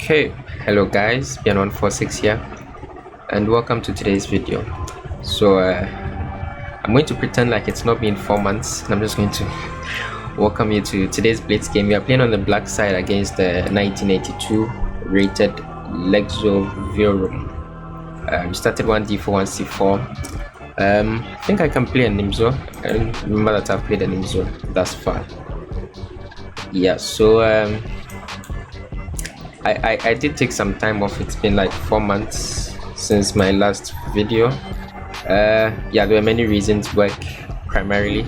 Okay, hello guys, Bian146 here, and welcome to today's video. So I'm going to pretend like it's not been 4 months, and I'm just going to welcome you to today's Blitz game. We are playing on the black side against the 1982 rated Lexoviorum. We started 1d4, 1c4. I think I can play a Nimzo. I don't remember that I've played a Nimzo thus far. Yeah, so I did take some time off. It's been like 4 months since my last video. Yeah, there were many reasons. Work primarily.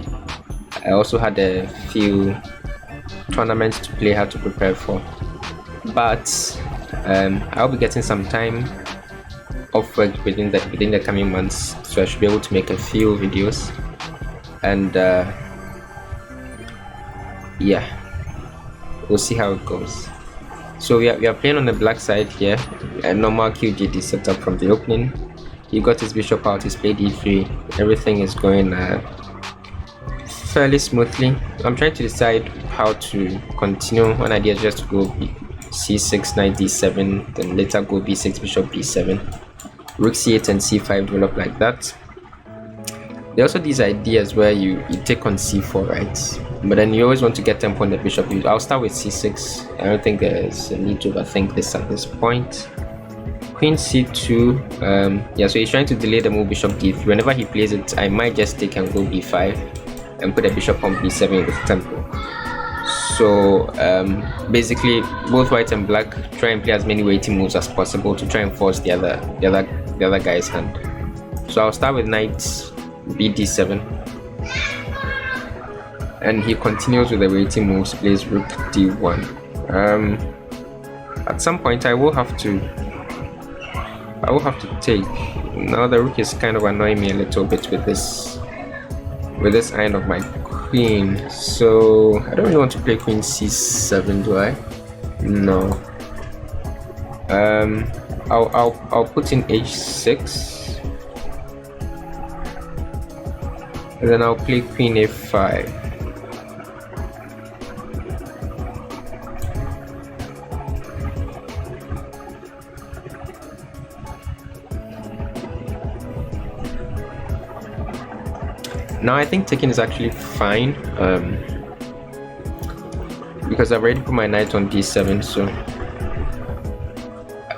I also had a few tournaments to play, had to prepare for, but I'll be getting some time off work within the coming months, so I should be able to make a few videos. And yeah, we'll see how it goes. So we are playing on the black side here, a normal QGD setup from the opening. He got his bishop out, he's played e3. Everything is going fairly smoothly. I'm trying to decide how to continue. One idea is just to go c6, knight d7, then later go b6, bishop b7, rook c8 and c5, develop like that. There are also these ideas where you take on c4, right? But then you always want to get tempo on the bishop. I'll start with c6. I don't think there's a need to overthink this at this point. Queen c2. Yeah, so he's trying to delay the move bishop d3. Whenever he plays it, I might just take and go b5 and put the bishop on b7 with tempo. So basically, both white and black try and play as many waiting moves as possible to try and force the other guy's hand. So I'll start with knight bd7, and he continues with the waiting moves, plays rook d1. At some point I will have to take. Now the rook is kind of annoying me a little bit with this iron of my queen, so I don't really want to play queen c7, do I? No. I'll put in h6, and then I'll play queen a5. Now I think taking is actually fine, because I've already put my knight on d7, so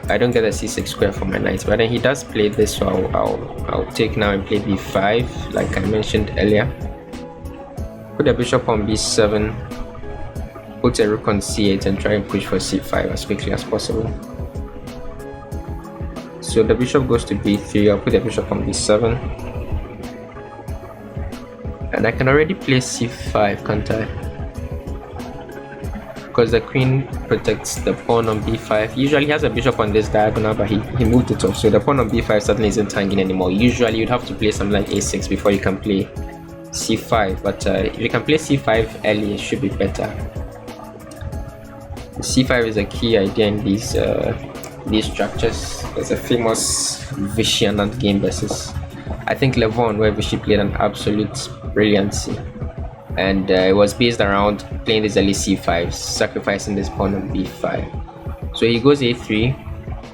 I don't get a c6 square for my knight. But then he does play this, so I'll take now and play b5, like I mentioned earlier. Put the bishop on b7, put a rook on c8, and try and push for c5 as quickly as possible. So the bishop goes to b3. I'll put the bishop on b7. And I can already play c5, can't I? Because the queen protects the pawn on b5. Usually he has a bishop on this diagonal, but he moved it off, so the pawn on b5 suddenly isn't hanging anymore. Usually you'd have to play something like a6 before you can play c5, but if you can play c5 early, it should be better. c5 is a key idea in these structures. There's a famous Vichy Anand game versus, I think, Levon, where Vichy played an absolute brilliancy, and it was based around playing this early c5, sacrificing this pawn on b5. So he goes a3.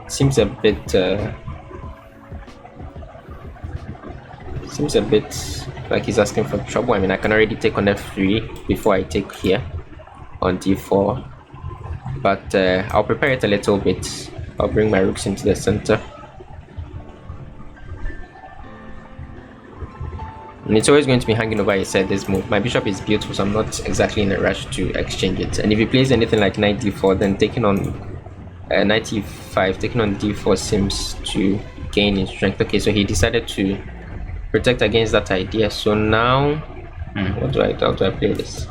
Seems a bit like he's asking for trouble. I mean, I can already take on f3 before I take here on d4, but I'll prepare it a little bit. I'll bring my rooks into the center. And it's always going to be hanging over his head, this move. My bishop is beautiful, so I'm not exactly in a rush to exchange it. And if he plays anything like knight d4, then taking on knight e5, taking on d4 seems to gain in strength. Okay, so he decided to protect against that idea. So now, how do I play this?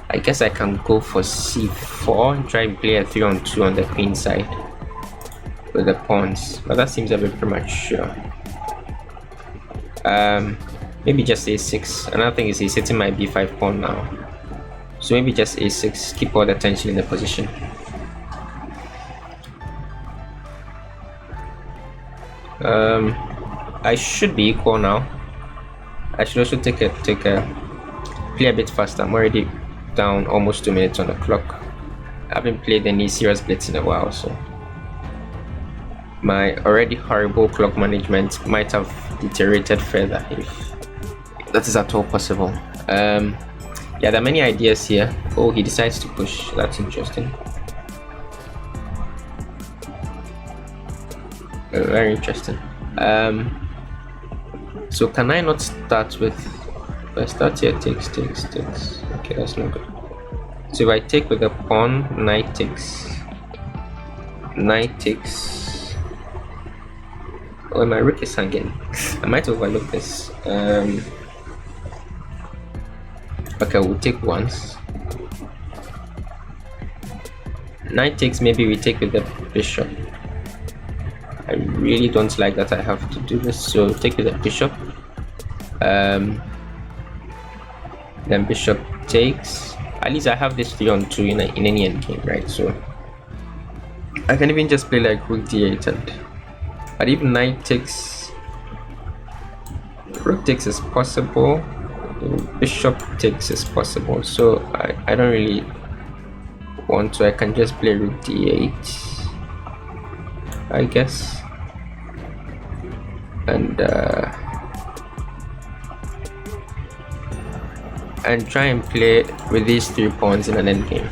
I guess I can go for c4 and try and play a 3-on-2 on the queen side with the pawns, but that seems a bit premature. Maybe just a6. Another thing is he's hitting my b5 pawn now, so maybe just a6, keep all the tension in the position. I should be equal now. I should also play a bit faster. I'm already down almost 2 minutes on the clock. haven't played any serious blitz in a while, so my already horrible clock management might have deteriorated further, if that is at all possible. Yeah, there are many ideas here. Oh, he decides to push. That's interesting. Very interesting. So can I not start with, if I start here, takes. Okay, that's not good. So if I take with a pawn, knight takes. Oh, my rook is hanging. I might overlook this. Okay, we'll take once. Knight takes, maybe we take with the bishop. I really don't like that I have to do this, so take with the bishop. Then bishop takes. At least I have this 3-on-2 in any endgame, right? So I can even just play like rook d8, and but if knight takes, rook takes is possible, bishop takes is possible, so I don't really want to. I can just play rook d8, I guess, and try and play with these 3 pawns in an endgame.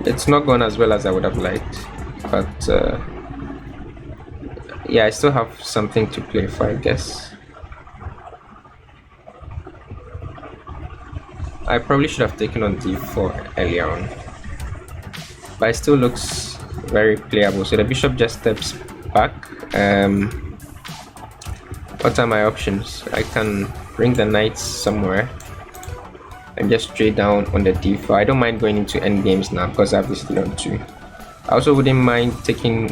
It's not gone as well as I would have liked, but yeah, I still have something to play for, I guess. I probably should have taken on d4 earlier on, but it still looks very playable. So the bishop just steps back. What are my options? I can bring the knight somewhere and just trade down on the d4. I don't mind going into endgames now because I have this 3-on-2. I also wouldn't mind taking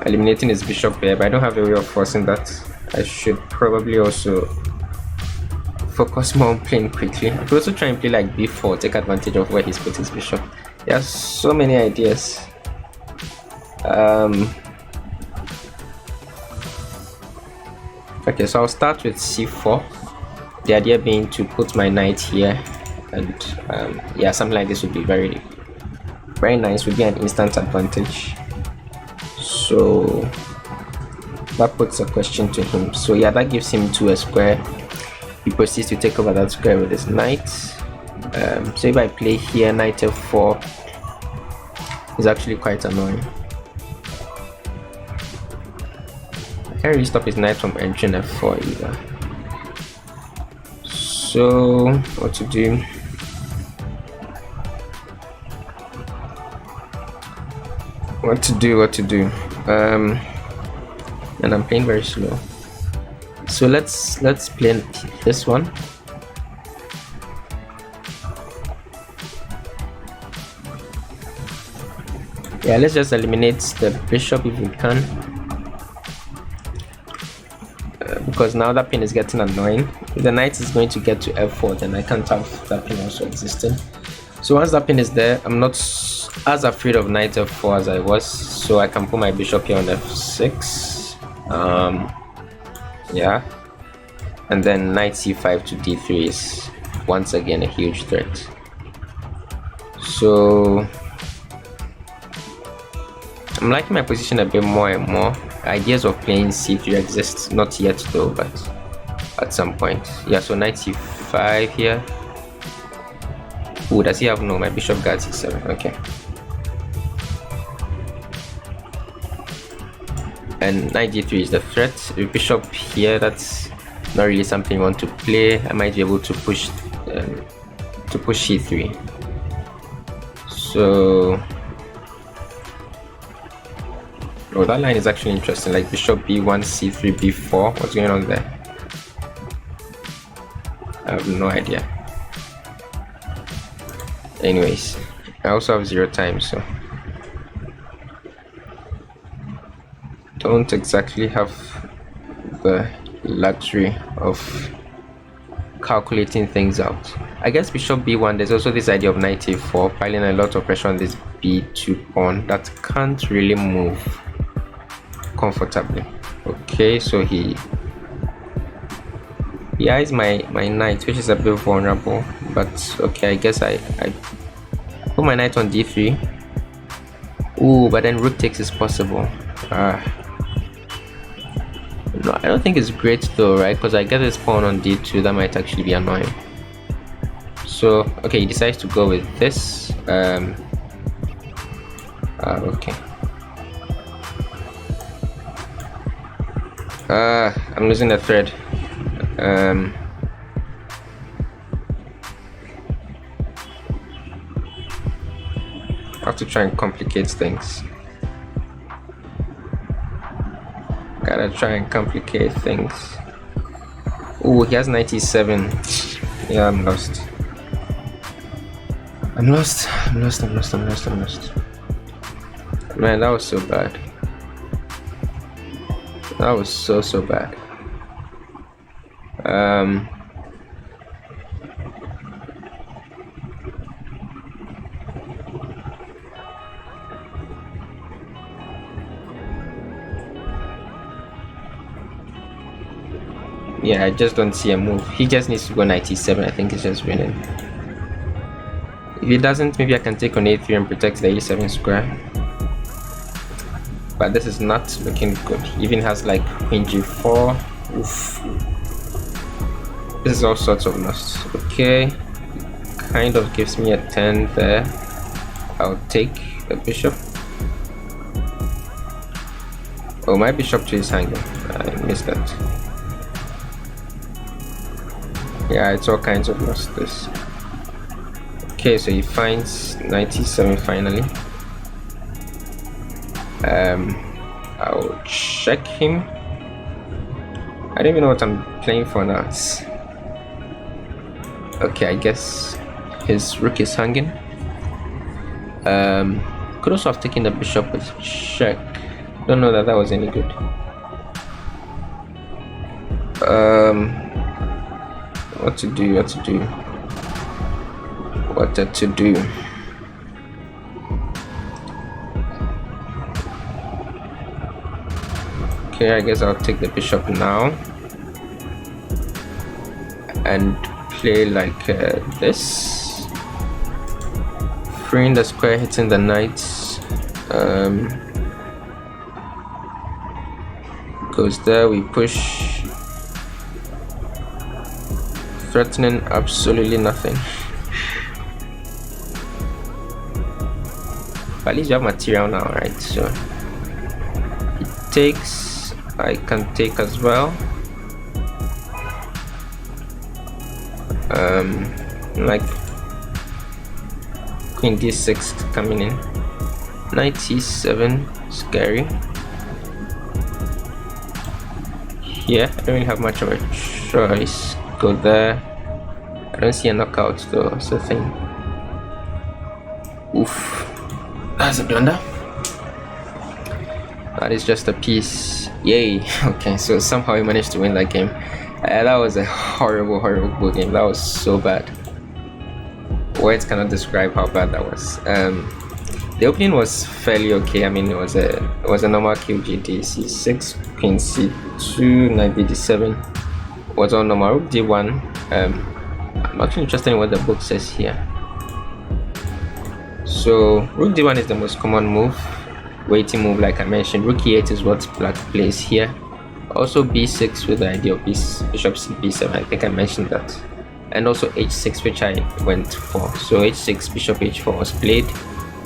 eliminating his bishop here, but I don't have a way of forcing that. I should probably also focus more on playing quickly. I could also try and play like b4, take advantage of where he's put his bishop. There are so many ideas. Okay, so I'll start with c4. The idea being to put my knight here, and yeah, something like this would be very, very nice. Would be an instant advantage. So that puts a question to him. So yeah, that gives him 2 a square. He proceeds to take over that square with his knight. So if I play here, knight f4 is actually quite annoying. I can't really stop his knight from entering f4 either. So what to do? What to do? And I'm playing very slow. So let's play this one. Yeah, let's just eliminate the bishop if we can, because now that pin is getting annoying. If the knight is going to get to f4, then I can't have that pin also existing. So once that pin is there, I'm not as afraid of knight f4 as I was, so I can put my bishop here on f6. Yeah, and then knight c5 to d3 is once again a huge threat. So I'm liking my position a bit more and more. Ideas of playing c3 exist, not yet though, but at some point. Yeah, so knight c5 here. Oh, does he have? No, my bishop guards c7. Okay. And knight g3 is the threat. With bishop here, that's not really something you want to play. I might be able to push c3. So oh, that line is actually interesting, like bishop b1 c3 b4. What's going on there? I have no idea. Anyways, I also have 0 time, so don't exactly have the luxury of calculating things out. I guess bishop b1, there's also this idea of knight a4, piling a lot of pressure on this b2 pawn that can't really move comfortably. Okay, so he Yeah, it's my knight, which is a bit vulnerable, but okay, I guess I put my knight on d3. Ooh, but then rook takes is possible. No, I don't think it's great though, right? Because I get this pawn on d2, that might actually be annoying. So okay, he decides to go with this. Okay. I'm losing the thread. I have to try and complicate things. Gotta try and complicate things. Oh, he has 97. Yeah, I'm lost. I'm lost. Man, that was so bad. That was so bad. Yeah, I just don't see a move. He just needs to go 97. I think he's just winning. If he doesn't, maybe I can take on a3 and protect the a7 square. But this is not looking good. He even has like queen g4. Oof. This is all sorts of lost. Okay, kind of gives me a 10 there. I'll take the bishop. Oh, my bishop too is hanging. I missed that. Yeah, it's all kinds of lost this. Okay, so he finds 97 finally. I'll check him. I don't even know what I'm playing for now. Okay, I guess his rook is hanging. Could also have taken the bishop with check. Don't know that was any good. What to do? Okay, I guess I'll take the bishop now and play like this, freeing the square, hitting the knights. Goes there, we push, threatening absolutely nothing. But at least you have material now, right? So it takes, I can take as well. Like queen d6 coming in, knight c7, scary. Yeah, I don't really have much of a choice. Go there. I don't see a knockout though, that's the thing. Oof, that's a blunder. That is just a piece. Yay. Okay, so somehow we managed to win that game. That was a horrible game. That was so bad. Words cannot describe how bad that was. The opening was fairly okay. I mean, it was a normal QGD. c6, queen c2, knight d7 was all normal. Rook d1. I'm actually interested in what the book says here. So rook d1 is the most common move, waiting move, like I mentioned. Rook e8 is what black plays here. Also b6 with the idea of bishop c b7. I think I mentioned that. And also h6, which I went for. So h6, bishop h4 was played,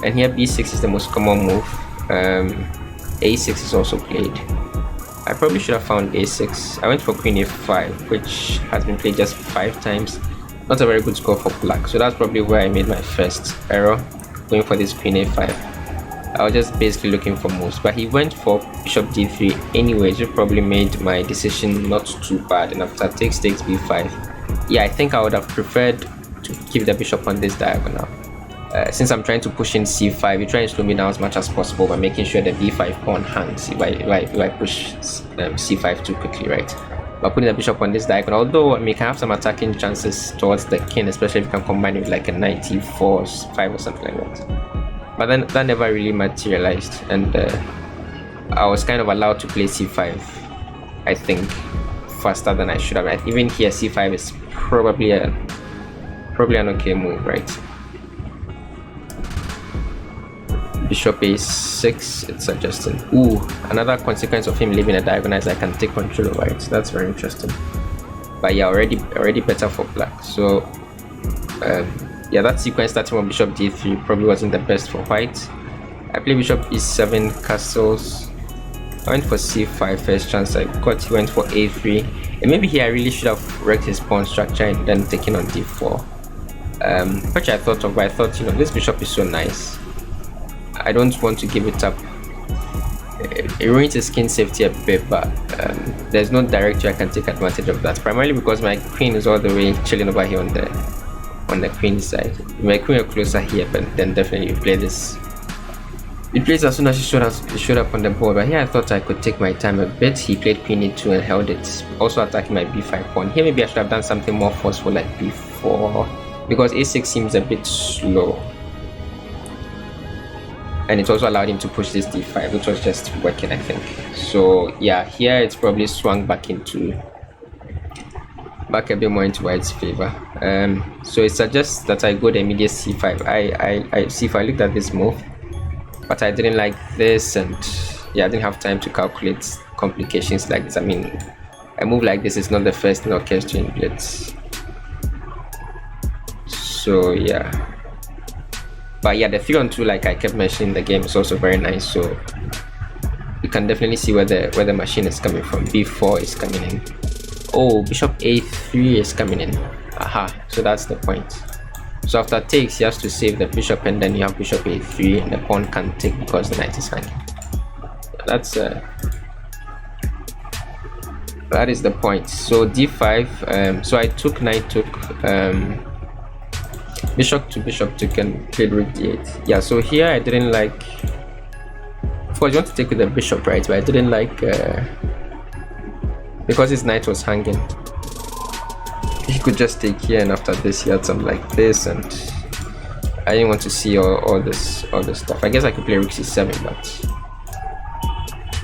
and here b6 is the most common move. a6 is also played. I probably should have found a6. I went for queen a5, which has been played just 5 times. Not a very good score for black, so that's probably where I made my first error, going for this queen a5. I was just basically looking for moves, but he went for bishop d3 anyways, which probably made my decision not too bad. And after takes b5, yeah, I think I would have preferred to keep the bishop on this diagonal. Since I'm trying to push in c5, you try and slow me down as much as possible by making sure the b5 pawn hangs if I push c5 too quickly, right? By putting the bishop on this diagonal, although I mean, you can have some attacking chances towards the king, especially if you can combine it with like a knight e4, 5 or something like that. But then that never really materialized, and I was kind of allowed to play c5, I think, faster than I should have. Like, even here c5 is probably an okay move, right? Bishop a6, it's suggesting. Ooh, another consequence of him leaving a diagonal is I can take control over it. That's very interesting. But yeah, already better for black. So yeah, that sequence starting from bishop d3 probably wasn't the best for white. I played bishop e7 castles. I went for c5 first chance I got. He went for a3, and maybe here I really should have wrecked his pawn structure and then taken on d4, which I thought of. But I thought, you know, this bishop is so nice, I don't want to give it up. It ruins his skin safety a bit, but there's no direct way I can take advantage of that, primarily because my queen is all the way chilling over here on the queen side. If my queen are closer here, but then definitely you play this. It plays as soon as he showed up on the board, but here I thought I could take my time a bit. He played queen e2 and held it, also attacking my b5 pawn. Here maybe I should have done something more forceful like b4, because a6 seems a bit slow. And it also allowed him to push this d5, which was just working, I think. So yeah, here it's probably swung back a bit more into white's favor. So it suggests that I go the immediate c5. I looked at this move, but I didn't like this, and yeah, I didn't have time to calculate complications like this. I mean, a move like this is not the first thing occurs to in Blitz. So yeah. But yeah, the 3-on-2, like I kept mentioning in the game, is also very nice. So you can definitely see where the machine is coming from. b4 is coming in. Oh, bishop a3 is coming in. Aha, so that's the point. So after takes, he has to save the bishop, and then you have bishop a3, and the pawn can't take because the knight is hanging. That's that is the point. So d5. So I took knight took. Bishop took and played rook d8. Yeah, so here I didn't like. Of course, you want to take with the bishop, right? But I didn't like because his knight was hanging. He could just take here, and after this he had something like this, and I didn't want to see all this stuff. I guess I could play rook c7, but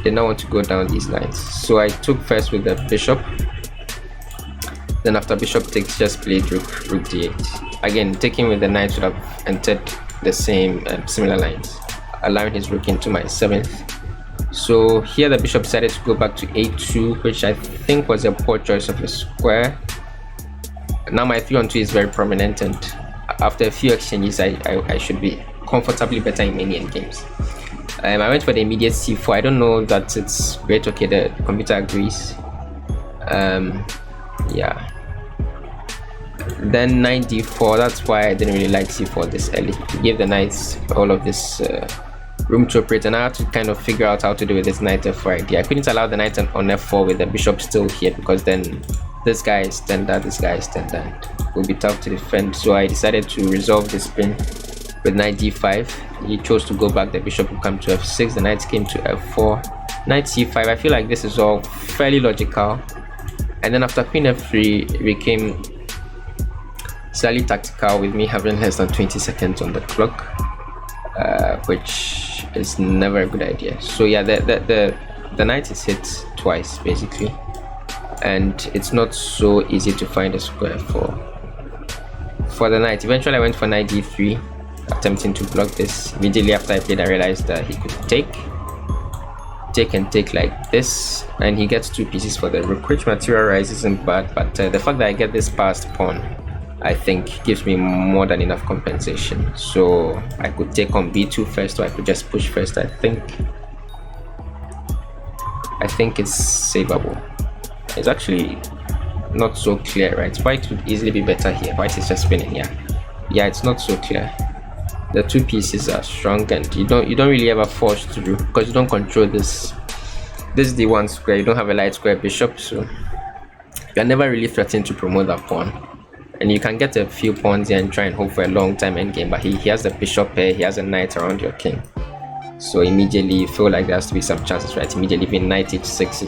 did not want to go down these lines. So I took first with the bishop. Then after bishop takes, just played rook d8. Again, taking with the knight would have entered the same similar lines, allowing his rook into my 7th. So here the bishop decided to go back to a2, which I think was a poor choice of a square. Now my 3-on-2 is very prominent, and after a few exchanges I should be comfortably better in many endgames. I went for the immediate c4. I don't know that it's great. Okay, the computer agrees. Yeah. Then knight d4. That's why I didn't really like c4 this early. It gave the knights all of this room to operate, and I had to kind of figure out how to do with this knight f4 idea. I couldn't allow the knight on f4 with the bishop still here, because then this guy is tender, this guy is tender, and it will be tough to defend. So I decided to resolve this spin with knight d5. He chose to go back. The bishop will come to f6. The knight came to f4. Knight c5. I feel like this is all fairly logical. And then after queen f3, it became slightly tactical, with me having less than 20 seconds on the clock, which is never a good idea. So yeah, the knight is hit twice basically, and it's not so easy to find a square for the knight. Eventually I went for knight d3, attempting to block this. Immediately after I played, I realized that he could take like this, and he gets 2 pieces for the rook, which materializes isn't bad, but the fact that I get this passed pawn, I think, gives me more than enough compensation. So I could take on b2 first, or I could just push first. I think it's savable. It's actually not so clear, right? White would easily be better here. White is just spinning here. Yeah, it's not so clear. The 2 pieces are strong, and you don't really ever force through, because you don't control this d1 square. You don't have a light square bishop, so you're never really threatened to promote that pawn. And you can get a few pawns here and try and hope for a long time endgame, but he has the bishop here, he has a knight around your king. So immediately you feel like there has to be some chances, right? Immediately even knight h6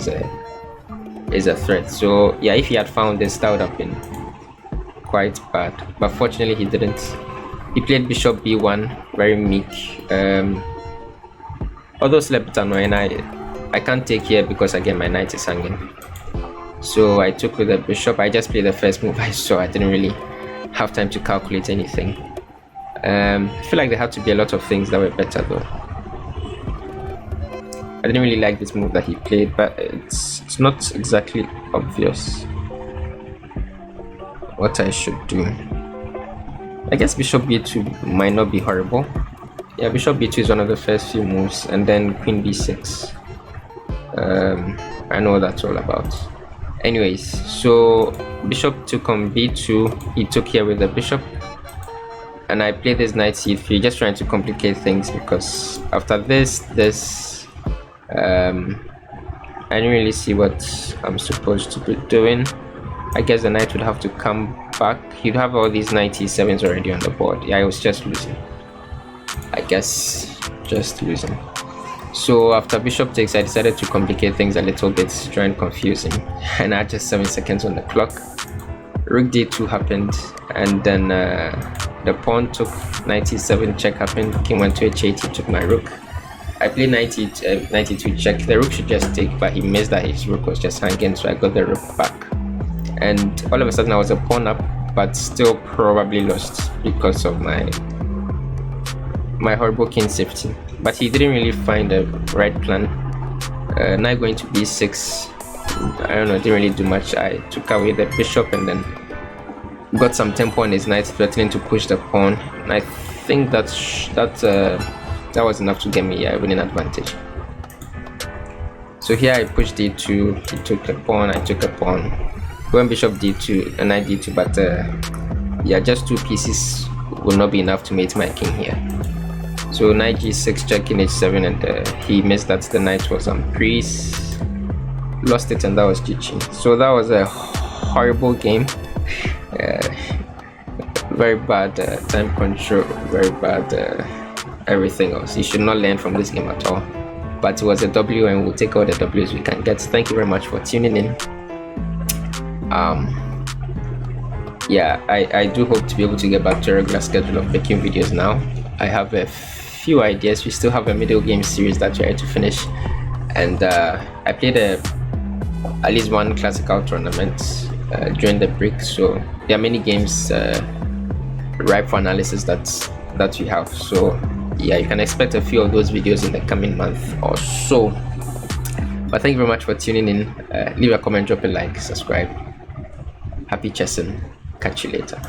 is a threat. So yeah, if he had found this, that would have been quite bad. But fortunately he didn't. He played bishop b1, very meek. Although still a bit annoying, I can't take here because again my knight is hanging. So I took with the bishop. I just played the first move I saw. I didn't really have time to calculate anything. I feel like there had to be a lot of things that were better though. I didn't really like this move that he played, but it's not exactly obvious what I should do. I guess bishop b2 might not be horrible. Yeah, bishop b2 is one of the first few moves, and then queen b6. I know what that's all about. Anyways, so bishop took on b2. He took here with the bishop, and I played this knight c3, just trying to complicate things, because after this I didn't really see what I'm supposed to be doing. I guess the knight would have to come back. He'd have all these knight e7s already on the board. Yeah, I was just losing. I guess just losing. So after bishop takes, I decided to complicate things a little bit, try and confuse him, and I had just 7 seconds on the clock. Rook d2 happened, and then the pawn took knight e7, check happened, king went to h8, he took my rook. I played 92 check. The rook should just take, but he missed that his rook was just hanging, so I got the rook back. And all of a sudden I was a pawn up, but still probably lost because of my horrible king safety. But he didn't really find the right plan. Knight going to b6. I don't know, didn't really do much. I took away the bishop and then got some tempo on his knight, threatening to push the pawn. And I think that was enough to get me a winning advantage. So here I pushed d2, he took a pawn, I took a pawn. Went bishop d2 and knight d2, but yeah, just 2 pieces will not be enough to mate my king here. So knight g6, checking h7, and he missed that. The knight was on crease, lost it, and that was GG. So that was a horrible game. Very bad time control, very bad everything else. You should not learn from this game at all. But it was a W, and we'll take all the W's we can get. Thank you very much for tuning in. Yeah, I do hope to be able to get back to a regular schedule of making videos now. I have a few ideas. We still have a middle game series that we're to finish, and I played at least one classical tournament during the break, so there are many games ripe for analysis that we have. So yeah, you can expect a few of those videos in the coming month or so. But thank you very much for tuning in. Leave a comment, drop a like, subscribe. Happy chessing. Catch you later.